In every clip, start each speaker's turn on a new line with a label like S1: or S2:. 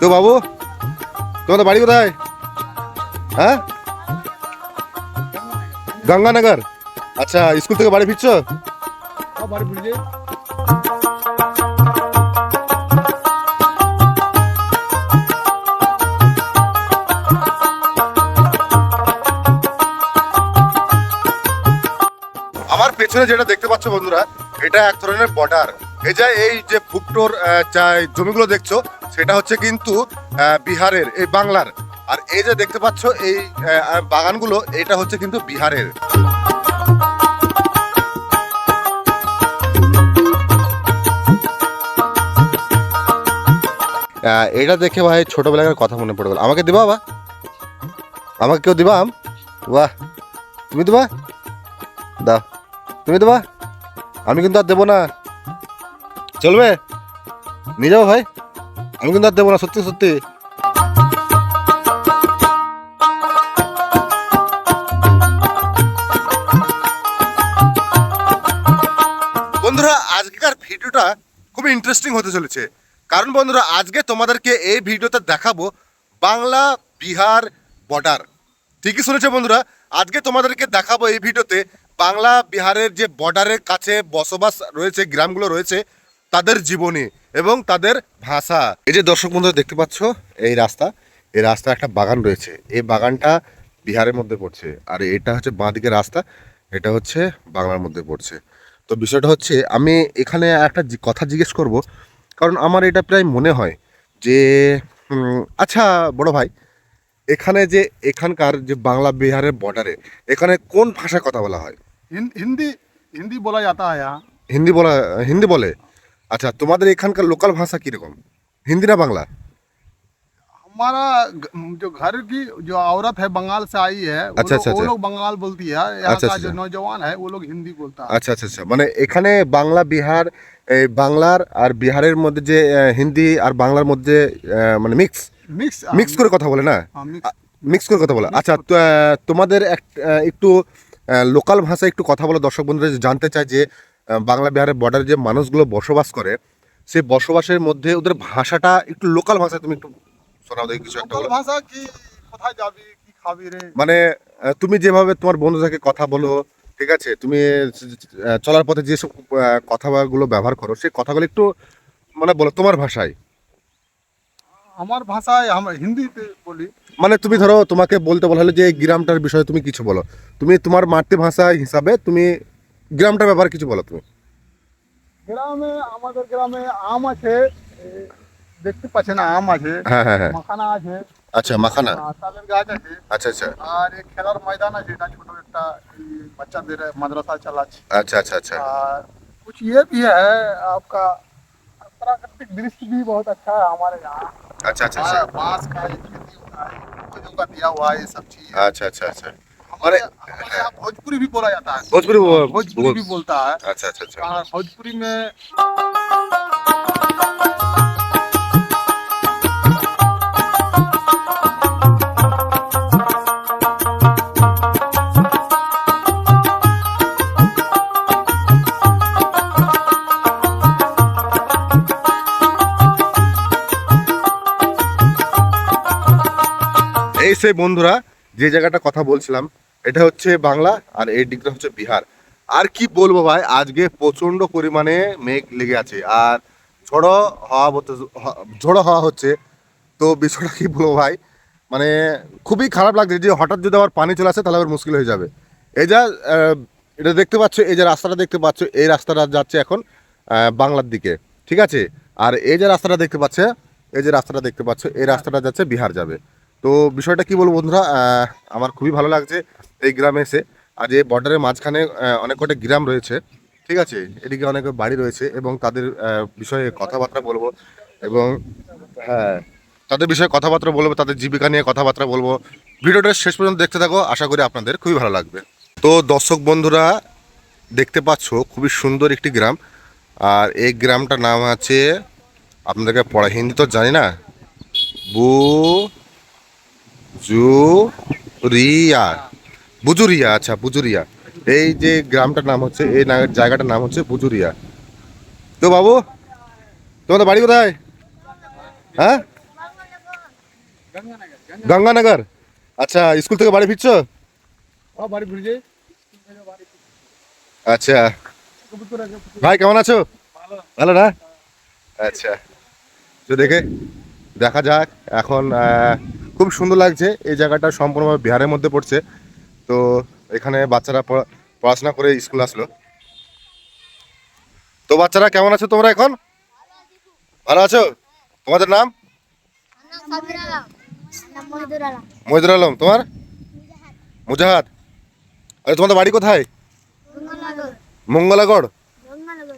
S1: তো বাবু, তোমাদের বাড়ি কোথায়? হ্যাঁ, গঙ্গানগর। আচ্ছা, স্কুল থেকে বাড়ি ফিরছো?
S2: বাড়ি ফিরছে।
S1: আমার পেছনে যেটা দেখতে পাচ্ছ বন্ধুরা, এটা এক ধরনের বর্ডার। এই যে ভুট্টোর জমিগুলো দেখছো, সেটা হচ্ছে কিন্তু বিহারের, এই বাংলার। আর এই যে দেখতে পাচ্ছ এই বাগানগুলো, এটা হচ্ছে কিন্তু বিহারের। এটা দেখে ভাই ছোটবেলার কথা মনে পড়ে গেল। আমাকে দিবা বা? আমাকে কেউ দিবা আম? বাহ, তুমি দিবা? দাও, তুমি দেবা? আমি কিন্তু আর দেবো না, চলবে? নিয়ে যাবো ভাই, আমি কিন্তু আর দেবো না, সত্যি সত্যি। বন্ধুরা, আজকের ভিডিওটা খুবই ইন্টারেস্টিং হতে চলেছে, কারণ বন্ধুরা আজকে তোমাদেরকে এই ভিডিওতে দেখাবো বাংলা বিহার বর্ডার। ঠিকই শুনেছো বন্ধুরা, আজকে তোমাদেরকে দেখাবো এই ভিডিওতে বাংলা বিহারের যে বর্ডারের কাছে বসবাস রয়েছে, গ্রামগুলো রয়েছে, তাদের জীবনী এবং তাদের ভাষা। এই যে দর্শক বন্ধুরা দেখতে পাচ্ছ, এই রাস্তা একটা বাগান রয়েছে। এই বাগানটা বিহারের মধ্যে পড়ছে, আর এটা হচ্ছে বাঁ দিকের রাস্তা, এটা হচ্ছে বাংলার মধ্যে পড়ছে। তো বিষয়টা হচ্ছে, আমি এখানে একটা কথা জিজ্ঞেস করব, কারণ আমার এটা প্রায় মনে হয় যে আচ্ছা বড় ভাই, এখানে যে এখানকার যে বাংলা বিহারের বর্ডারে, এখানে কোন ভাষায় কথা বলা হয়?
S2: हिंदी हिंदी बोला जाता है यहाँ।
S1: হিন্দি বলে। আচ্ছা, তোমাদের এখানকার লোকাল ভাষা কিরকম, হিন্দি না বাংলা?
S2: हमारा जो घर की जो औरत है बंगाल से आई है,
S1: अच्छा, अच्छा,
S2: वो
S1: अच्छा।
S2: लोग बंगाल बोलती है। यहाँ
S1: अच्छा,
S2: का
S1: अच्छा,
S2: जो
S1: अच्छा।
S2: नौजवान है वो लोग हिंदी बोलता है।
S1: আচ্ছা আচ্ছা আচ্ছা, মানে এখানে বাংলা বিহার, এই বাংলার আর বিহারের মধ্যে যে হিন্দি আর বাংলার মধ্যে মানে মিক্স
S2: मिक्स
S1: মিক্স করে কথা বলে না,
S2: मिक्स
S1: মিক্স করে কথা বলে। আচ্ছা, তোমাদের একটু লোকাল ভাষা একটু কথা বলে দর্শক বন্ধুরা জানতে চায় যে বাংলা বিহারের বর্ডারে যে মানুষগুলো বসবাস করে, সেই বসবাসের মধ্যে ওদের ভাষাটা একটু লোকাল ভাষায় তুমি একটু শোনাও দেখি কিছু একটা
S2: लोकल
S1: বলো।
S2: भाषा की কোথায় যাবি কি খাবি রে,
S1: মানে তুমি যেভাবে তোমার বন্ধুদেরকে কথা বলো, ঠিক আছে, তুমি চলার পথে যেসব কথাগুলো ব্যবহার করো, সেই কথাগুলো একটু মানে বলো তোমার ভাষায়।
S2: আমার ভাষায় আমরা হিন্দিতে বলি।
S1: মানে তুমি ধরো, তোমাকে বলতে বলা হলো যে এই গ্রামটার বিষয়ে তুমি কিছু বলো, তুমি তোমার মাতৃভাষা হিসাবে তুমি গ্রামটার ব্যাপারে কিছু বলো তুমি।
S2: গ্রামে আমাদের গ্রামে আম আছে, দেখতে পাচ্ছেন আম আছে,
S1: হ্যাঁ হ্যাঁ হ্যাঁ।
S2: মাখানা আছে,
S1: আচ্ছা, মাখানা।
S2: তালের গাছ আছে,
S1: আচ্ছা আচ্ছা
S2: আর এই খেলার ময়দান আছে, এটা ছোট একটা এই বাচ্চাদের মাদ্রাসা চালাচ্ছে।
S1: আচ্ছা আচ্ছা আচ্ছা
S2: और कुछ ये भी है आपका, प्राकृतिक दृश्य भी बहुत अच्छा है हमारे यहाँ।
S1: अच्छा अच्छा अच्छा
S2: बांस का ये खेती होता है, फूलों का दिया हुआ है, ये सब चीज है।
S1: अच्छा अच्छा अच्छा।
S2: हमारे हमारे यहाँ भोजपुरी भी बोला जाता है।
S1: भोजपुरी
S2: भोजपुरी भी बोलता है।
S1: अच्छा अच्छा अच्छा।
S2: और भोजपुरी में
S1: এই সেই বন্ধুরা যে জায়গাটা কথা বলছিলাম, এটা হচ্ছে বাংলা আর এই দিকটা হচ্ছে বিহার। আর কি বলবো ভাই, আজকে প্রচন্ড পরিমাণে মেঘ লেগে আছে আর ঝোড়ো হাওয়া হচ্ছে। তো বিষয়টা কি বলবো ভাই, মানে খুবই খারাপ লাগছে যে হঠাৎ যদি আবার পানি চলে আসে তাহলে আবার মুশকিল হয়ে যাবে। এই যা এটা দেখতে পাচ্ছ, এই যে রাস্তাটা দেখতে পাচ্ছ, এই রাস্তাটা যাচ্ছে এখন বাংলার দিকে, ঠিক আছে। আর এই যে রাস্তাটা দেখতে পাচ্ছ, এই রাস্তাটা যাচ্ছে বিহার যাবে। তো বিষয়টা কি বলবো বন্ধুরা, আমার খুবই ভালো লাগছে এই গ্রামে এসে। আর এই বর্ডারের মাঝখানে অনেক কটা গ্রাম রয়েছে, ঠিক আছে, এদিকে অনেক বাড়ি রয়েছে এবং তাদের বিষয়ে কথাবার্তা বলবো এবং হ্যাঁ, তাদের বিষয়ে কথাবার্তা বলবো, তাদের জীবিকা নিয়ে কথাবার্তা বলবো। ভিডিওটা শেষ পর্যন্ত দেখতে থাকো, আশা করি আপনাদের খুবই ভালো লাগবে। তো দর্শক বন্ধুরা দেখতে পাচ্ছ, খুবই সুন্দর একটি গ্রাম। আর এই গ্রামটার নাম আছে, আপনাদেরকে পড়া হিন্দি তো জানি না, বুজুরিয়া। আচ্ছা, বুজুরিয়া। এই যে গ্রামটার নাম হচ্ছে, এই জায়গাটার নাম হচ্ছে বুজুরিয়া। তো বাবু, তোমাদের বাড়ি কোথায়? হ্যাঁ, গঙ্গানগর। আচ্ছা, স্কুল থেকে বাড়ি ফিরছো?
S2: हाँ बारी फिर जाए
S1: আচ্ছা, ভাই কেমন আছো? ভালো না? আচ্ছা, তো দেখা যাক এখন। খুব সুন্দর লাগছে এই জায়গাটা, সম্পূর্ণভাবে বিহারের মধ্যে পড়ছে। তো এখানে বাচ্চারা পড়াশোনা করে স্কুল আসলো। তো বাচ্চারা কেমন আছো তোমরা এখন? ভালো আছো? তোমাদের নাম?
S3: সাবির আলম, মহিদুর আলম,
S1: মহিদুর আলম। তোমার? মুজাহাদ। আরে তোমাদের বাড়ি কোথায়?
S3: গঙ্গানগর,
S1: মঙ্গলাগড়,
S3: গঙ্গানগর,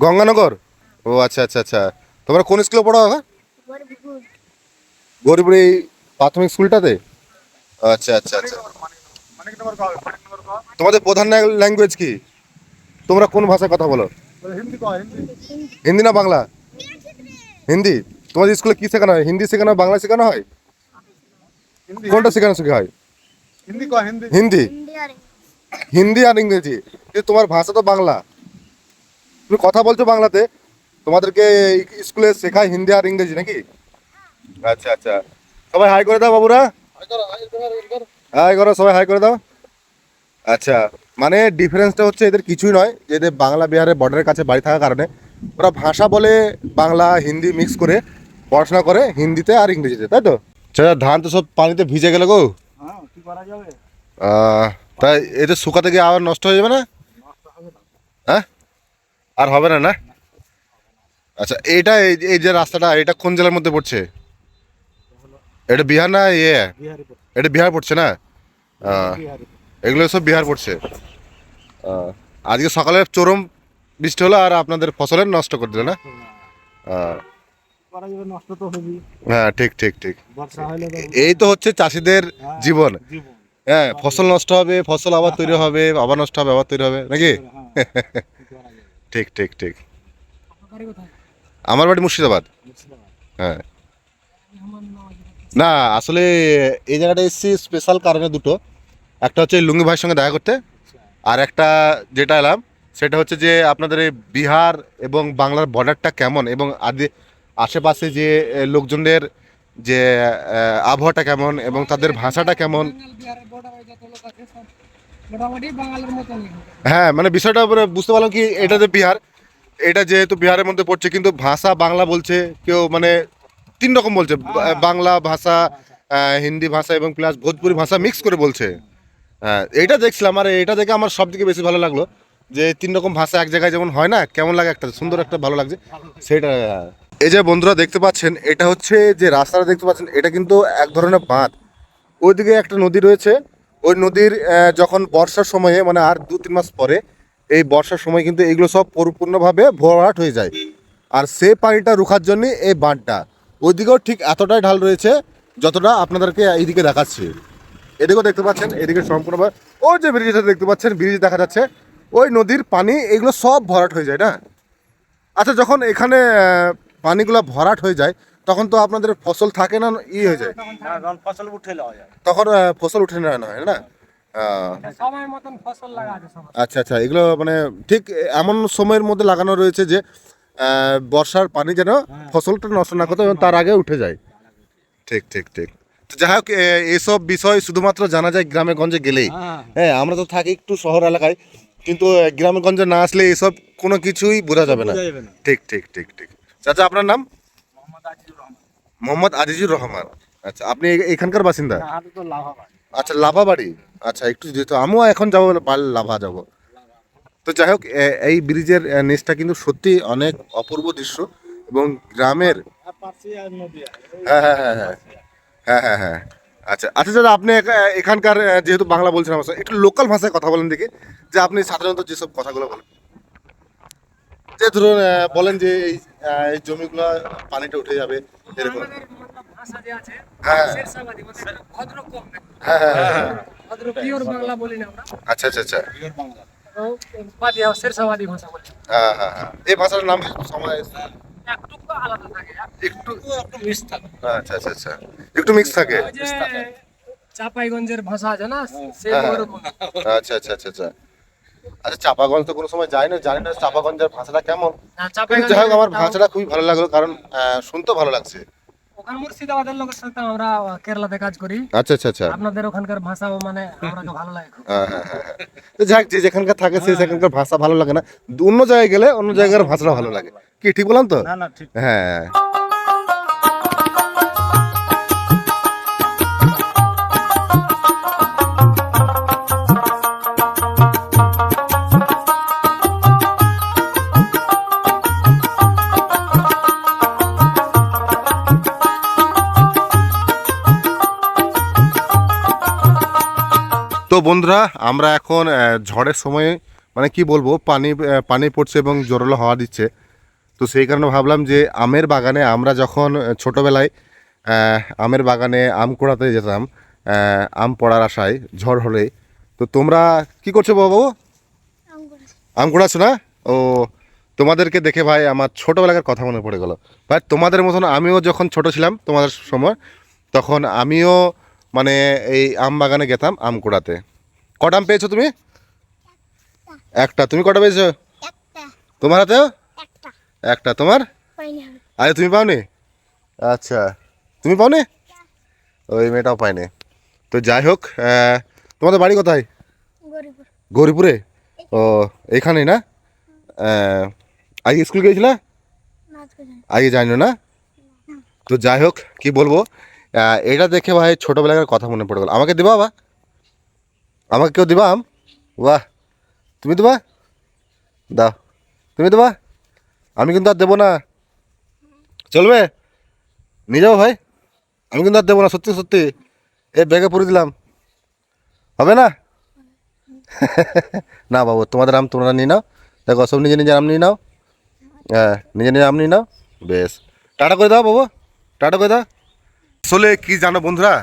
S1: গঙ্গানগর। ও আচ্ছা আচ্ছা আচ্ছা। তোমরা কোন স্কুলে পড়ো?
S3: বরপুর,
S1: গরিবুর এই প্রাথমিক স্কুলটাতে? আচ্ছা আচ্ছা আচ্ছা।
S2: मानिक नंबर का मानिक नंबर का
S1: তোমাদের প্রধান ল্যাঙ্গুয়েজ কি? তোমরা কোন ভাষায় কথা বলো?
S2: हिंदी का हिंदी
S1: হিন্দি না বাংলা? হিন্দি। তোমাদের স্কুলে কি শেখানো হয়? হিন্দি শেখানো হয়, বাংলা শেখানো হয়?
S2: हिंदी
S1: কোনটা শেখানো শেখা হয়?
S2: हिंदी का हिंदी
S1: হিন্দি।
S3: ইন্ডিয়ার
S1: হিন্দি আর ইংরেজি, কিন্তু তোমার ভাষা তো বাংলা। তুমি কথা বলছো বাংলাতে, তোমাদেরকে স্কুলে শেখায় হিন্দি আর ইংরেজি নাকি? আচ্ছা আচ্ছা। সবাই হাই করে দাও বাবুরা, হাই করো, সবাই হাই করে দাও। আচ্ছা, মানে ডিফারেন্সটা হচ্ছে এদের কিছুই নয়, যে এদের বাংলা বিহারের বর্ডারের কাছে বাড়ি থাকার কারণে ওরা ভাষা বলে বাংলা হিন্দি মিক্স করে পড়াশোনা করে হিন্দিতে আর ইংরেজিতে, তাই তো? আচ্ছা, ধান তো সব পানিতে ভিজে গেল গো।
S2: हाँ की करा जावे
S1: তাই এদের শুকাতে গিয়ে আবার নষ্ট হয়ে যাবে না? হ্যাঁ, আর হবে না না? আচ্ছা, এইটা এই যে রাস্তাটা, এটা কোন জেলার মধ্যে পড়ছে? এটা বিহার না?
S2: बिहारी पर
S1: এটা বিহার পড়ছে না? আহ,
S2: बिहारी
S1: এগুলো সব বিহার পড়ছে। আজকে সকালে চরম বৃষ্টি হলো আর আপনাদের ফসলের নষ্ট করে দিল না? আহ,
S2: करा जावे नष्ट तो होबी
S1: হ্যাঁ, ঠিক ঠিক ঠিক।
S2: वर्षा হইলে তো
S1: এই তো হচ্ছে চাষিদের জীবন।
S2: জীবন
S1: হ্যাঁ, ফসল নষ্ট হবে, ফসল আবার তৈরি হবে, আবার নষ্ট হবে, আবার তৈরি হবে নাকি?
S2: হ্যাঁ কি করা যাবে
S1: ঠিক ঠিক ঠিক।
S2: বাড়ি কোথায়
S1: আমার বাড়ি মুর্শিদাবাদ। হ্যাঁ, না আসলে এই জায়গাটা এসেছি স্পেশাল কারণে দুটো। একটা হচ্ছে লুঙ্গি ভাইয়ের সঙ্গে দেখা করতে, আর একটা যেটা এলাম সেটা হচ্ছে যে আপনাদের এই বিহার এবং বাংলার বর্ডারটা কেমন, এবং আশেপাশে যে লোকজনদের যে আবহাওয়াটা কেমন এবং তাদের ভাষাটা কেমন।
S4: বিহারের বর্ডারে যত লোক আছে সব মোটামুটি বাঙালির মতনই হবে।
S1: হ্যাঁ, মানে বিষয়টা পুরো বুঝতে পারলাম কি, এটা যে বিহার, এটা যেহেতু বিহারের মধ্যে পড়ছে কিন্তু ভাষা বাংলা বলছে কেউ, মানে তিন রকম বলছে, বাংলা ভাষা, হিন্দি ভাষা এবং প্লাস ভোজপুরি ভাষা মিক্স করে বলছে। হ্যাঁ, এটা দেখছিলাম, আর এটা দেখে আমার সব থেকে বেশি ভালো লাগলো যে তিন রকম ভাষা এক জায়গায় যেমন হয় না, কেমন লাগে, একটা সুন্দর একটা ভালো লাগছে সেটা। এই যে বন্ধুরা দেখতে পাচ্ছেন, এটা হচ্ছে যে রাস্তাটা দেখতে পাচ্ছেন, এটা কিন্তু এক ধরনের বাঁধ। ওইদিকে একটা নদী রয়েছে, ওই নদীর যখন বর্ষার সময়ে, মানে আর 2-3 মাস পরে, এই বর্ষার সময় কিন্তু এগুলো সব পরিপূর্ণভাবে ভরাট হয়ে যায়। আর সে পানিটা রুখার জন্য এই বাঁধটা, ওইদিকেও ঠিক এতটাই ঢাল রয়েছে যতটা আপনাদেরকে এইদিকে দেখাচ্ছি। এদিকেও দেখতে পাচ্ছেন, এদিকে সম্পূর্ণভাবে ওই যে ব্রিজটা দেখতে পাচ্ছেন, ব্রিজ দেখা যাচ্ছে, ওই নদীর পানি এগুলো সব ভরাট হয়ে যায় না? আচ্ছা, যখন এখানে পানিগুলো ভরাট হয়ে যায় তখন তো আপনাদের ফসল থাকে না, হয়ে যায়
S2: না যখন ফসল উঠে লওয়া যায়
S1: তখন ফসল উঠে নেওয়া হয় না?
S4: সময় মতন ফসল লাগা আছে সবার।
S1: আচ্ছা আচ্ছা, এগুলো মানে ঠিক এমন সময়ের মধ্যে লাগানো রয়েছে যে বর্ষার পানি যেন ফসলটা নষ্ট না করতে এবং তার আগে উঠে যায়। ঠিক ঠিক ঠিক। তো যাই হোক, এসব বিষয় শুধুমাত্র জানা যায় গ্রামে গঞ্জে গেলেই। হ্যাঁ, আমরা তো থাকি একটু শহর এলাকায়, কিন্তু গ্রামে গঞ্জে না আসলে এসব কোনো কিছুই বোঝা যাবে না। ঠিক ঠিক ঠিক ঠিক। চাচা, আপনার নাম?
S2: মোহাম্মদ আজিজুর রহমান
S1: মোহাম্মদ আজিজুর রহমান। আচ্ছা, আপনি এখানকার বাসিন্দা?
S2: হাতে তো লাভা ভাই
S1: আচ্ছা, লাভা বাড়ি। আচ্ছা, একটু যেহেতু আমিও এখন যাবো, পারলে লাভা যাব। তো যাই হোক, এই ব্রিজের নিচটা কিন্তু সত্যি অনেক অপূর্ব দৃশ্য এবং গ্রামের।
S2: পাশে আর নদী
S1: হ্যাঁ হ্যাঁ হ্যাঁ হ্যাঁ হ্যাঁ হ্যাঁ হ্যাঁ। আচ্ছা আচ্ছা দাদা, আপনি এখানকার যেহেতু বাংলা বলছেন আমার সাথে, একটু লোকাল ভাষায় কথা বলেন দেখি, যে আপনি সাধারণত যেসব কথাগুলো বলেন, যে ধরুন বলেন যে এই জমিগুলো পানিটা উঠে যাবে এরকম।
S4: আমাদের মতলব ভাষা যে আছে
S1: হ্যাঁ
S4: শেরশাবাদী মানে ভদ্র কম
S1: হ্যাঁ হ্যাঁ হ্যাঁ হ্যাঁ।
S4: ভদ্র পিওর বাংলা বলি না আমরা,
S1: আচ্ছা আচ্ছা আচ্ছা।
S2: বাংলা
S4: তো বাদী শেরশাবাদী ভাষা বলি।
S1: হ্যাঁ হ্যাঁ হ্যাঁ, এই ভাষার নাম কি সময়
S4: একটু আলাদা থাকে।
S1: একটু?
S2: একটু মিস থাকে
S1: আচ্ছা আচ্ছা আচ্ছা, একটু মিক্স থাকে।
S4: ওই যে চাঁপাইগঞ্জের ভাষা আছে না, সেই
S1: হ্যাঁ।
S4: ওরকম।
S1: আচ্ছা আচ্ছা আচ্ছা আচ্ছা। আচ্ছা, চাপাগঞ্জ তো কোনো সময় যাই না, জানি না চাপাগঞ্জের ভাষাটা কেমন।
S4: হ্যাঁ,
S1: কিন্তু যাই হোক, আমার
S4: চাঁপাইগঞ্জের
S1: ভাষাটা খুবই ভালো লাগলো, কারণ শুনতে ভালো লাগছে।
S4: ওখানে মুর্শিদাবাদের লোকের সাথে আমরা কেরালাতে কাজ করি।
S1: আচ্ছা আচ্ছা আচ্ছা।
S4: আপনাদের ওখানকার ভাষাও মানে আমাকে ভালো লাগে খুব।
S1: হ্যাঁ, হ্যাঁ, হ্যাঁ, হ্যাঁ। তো যাক, যে যেখানকার থাকে সে সেখানকার ভাষা ভালো লাগে না, অন্য জায়গায় গেলে অন্য জায়গার ভাষাটা ভালো লাগে। কি ঠিক বললাম তো?
S2: না না ঠিক।
S1: হ্যাঁ। তো বন্ধুরা, আমরা এখন ঝড়ের সময় মানে কি বলবো, পানি পড়ছে এবং জোরালো হাওয়া দিচ্ছে। তো সেই কারণে ভাবলাম যে আমের বাগানে আমরা যখন ছোটোবেলায় আমের বাগানে আম কুড়াতে যেতাম, আম পড়ার আশায় ঝড় হলে। তো তোমরা কি করছো বাবু?
S3: আঙ্গুর
S1: আম কুড়াচ্ছ না? ও, তোমাদেরকে দেখে ভাই আমার ছোটোবেলাকার কথা মনে পড়ে গেল। ভাই তোমাদের মতন আমিও যখন ছোট ছিলাম তোমাদের সময়, তখন আমিও মানে এই আম বাগানে যেতাম আম কুড়াতে। কটা আম পেয়েছো তুমি? একটা। তুমি কটা পেয়েছো?
S3: একটা
S1: তোমার হাতেও
S3: একটা
S1: একটা। তোমার?
S3: পাইনি
S1: আরে তুমি পাওনি? আচ্ছা, তুমি পাওনি? ওই মেয়েটাও পায়নি। তো যাই হোক, তোমাদের বাড়ি কোথায়?
S3: গরিবুর
S1: গৌরীপুরে? ও, এইখানেই না? আগে স্কুল গিয়েছিলা?
S3: নাচ করে
S1: আগে জানো না? তো যাই হোক, কি বলবো, এটা দেখে ভাই ছোটোবেলাকার কথা মনে পড়ে গেল। আমাকে দিবা বা? আমাকে কেউ দিবা আম? বাহ, তুমি দেবা? দাও, তুমি দেবা? আমি কিন্তু আর দেবো না, চলবে? নিয়ে যাবো ভাই, আমি কিন্তু আর দেবো না, সত্যি সত্যি। এ ব্যাগে পুরে দিলাম, হবে না? না বাবু, তোমাদের আম তোমরা নিয়ে নাও। দেখো, সব নিজে নিজে আম নিয়ে নাও। হ্যাঁ, নিজে নিজে আম নিয়ে নাও। বেশ, টাটা করে দাও বাবু, টাটা করে দাও। আসলে কি জানো বন্ধুরা,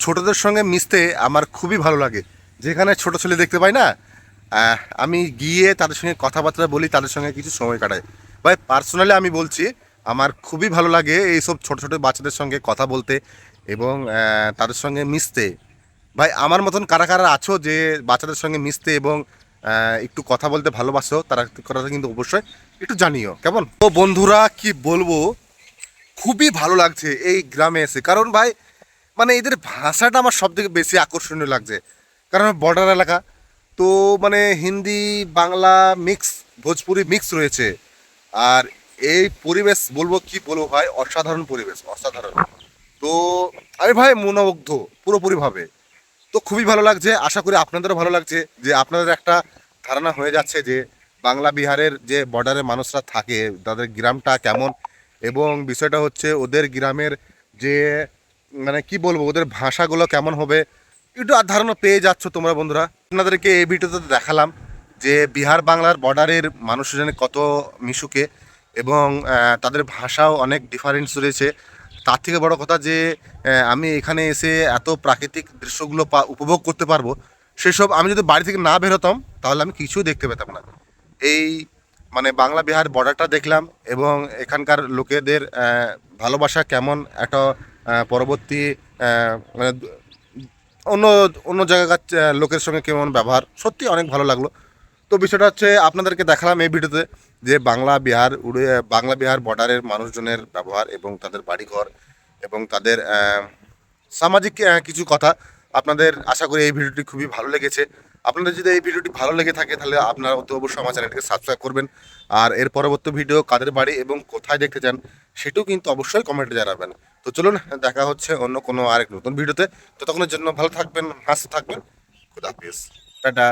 S1: ছোটদের সঙ্গে মিশতে আমার খুবই ভালো লাগে। যেখানে ছোট ছেলে দেখতে পাই না, আমি গিয়ে তাদের সঙ্গে কথাবার্তা বলি, তাদের সঙ্গে কিছু সময় কাটাই। ভাই পার্সোনালি আমি বলছি, আমার খুবই ভালো লাগে এইসব ছোট ছোট বাচ্চাদের সঙ্গে কথা বলতে এবং তাদের সঙ্গে মিশতে। ভাই আমার মতন কারা কারা আছো যে বাচ্চাদের সঙ্গে মিশতে এবং একটু কথা বলতে ভালোবাসো, তারা কথা কিন্তু অবশ্যই একটু জানিও কেমন। তো বন্ধুরা, কি বলবো, খুবই ভালো লাগছে এই গ্রামে এসে। কারণ ভাই মানে এদের ভাষাটা আমার সব থেকে বেশি আকর্ষণীয় লাগছে। কারণ বর্ডার এলাকা তো, মানে হিন্দি বাংলা মিক্স, ভোজপুরি মিক্স রয়েছে। আর এই পরিবেশ বলবো কি বলবো ভাই, অসাধারণ পরিবেশ, অসাধারণ। তো আমি ভাই মনোমুগ্ধ পুরোপুরিভাবে। তো খুবই ভালো লাগছে, আশা করি আপনাদেরও ভালো লাগছে, যে আপনাদের একটা ধারণা হয়ে যাচ্ছে যে বাংলা বিহারের যে বর্ডারের মানুষরা থাকে তাদের গ্রামটা কেমন, এবং বিষয়টা হচ্ছে ওদের গ্রামের যে মানে কি বলবো ওদের ভাষাগুলো কেমন হবে, একটু আর ধারণা পেয়ে যাচ্ছ তোমরা বন্ধুরা। আপনাদেরকে এই ভিডিওতে দেখালাম যে বিহার বাংলার বর্ডারের মানুষজন কত মিশুকে, এবং তাদের ভাষাও অনেক ডিফারেন্স রয়েছে। তার থেকে বড় কথা যে আমি এখানে এসে এত প্রাকৃতিক দৃশ্যগুলো উপভোগ করতে পারবো, সেসব আমি যদি বাড়ি থেকে না বেরোতাম তাহলে আমি কিছুই দেখতে পেতাম না। এই মানে বাংলা বিহার বর্ডারটা দেখলাম, এবং এখানকার লোকেদের ভালোবাসা কেমন, একটা পরবর্তী মানে অন্য অন্য জায়গার লোকের সঙ্গে কেমন ব্যবহার, সত্যি অনেক ভালো লাগলো। তো বিষয়টা হচ্ছে আপনাদেরকে দেখালাম এই ভিডিওতে যে বাংলা বিহার বর্ডারের মানুষজনের ব্যবহার এবং তাদের বাড়িঘর এবং তাদের সামাজিক কিছু কথা। আপনাদের আশা করি এই ভিডিওটি খুবই ভালো লেগেছে। আপনাদের যদি এই ভিডিওটি ভালো লেগে থাকে তাহলে আপনারা অতি অবশ্যই আমার চ্যানেলটিকে সাবস্ক্রাইব করবেন। আর এর পরবর্তী ভিডিও কাদের বাড়ি এবং কোথায় দেখতে চান সেটাও কিন্তু অবশ্যই কমেন্টে জানাবেন। তো চলুন, দেখা হচ্ছে অন্য কোনো আরেক নতুন ভিডিওতে। ততক্ষণের জন্য ভালো থাকবেন, হাসতে থাকবেন। খুদা হাফেজ, টাটা।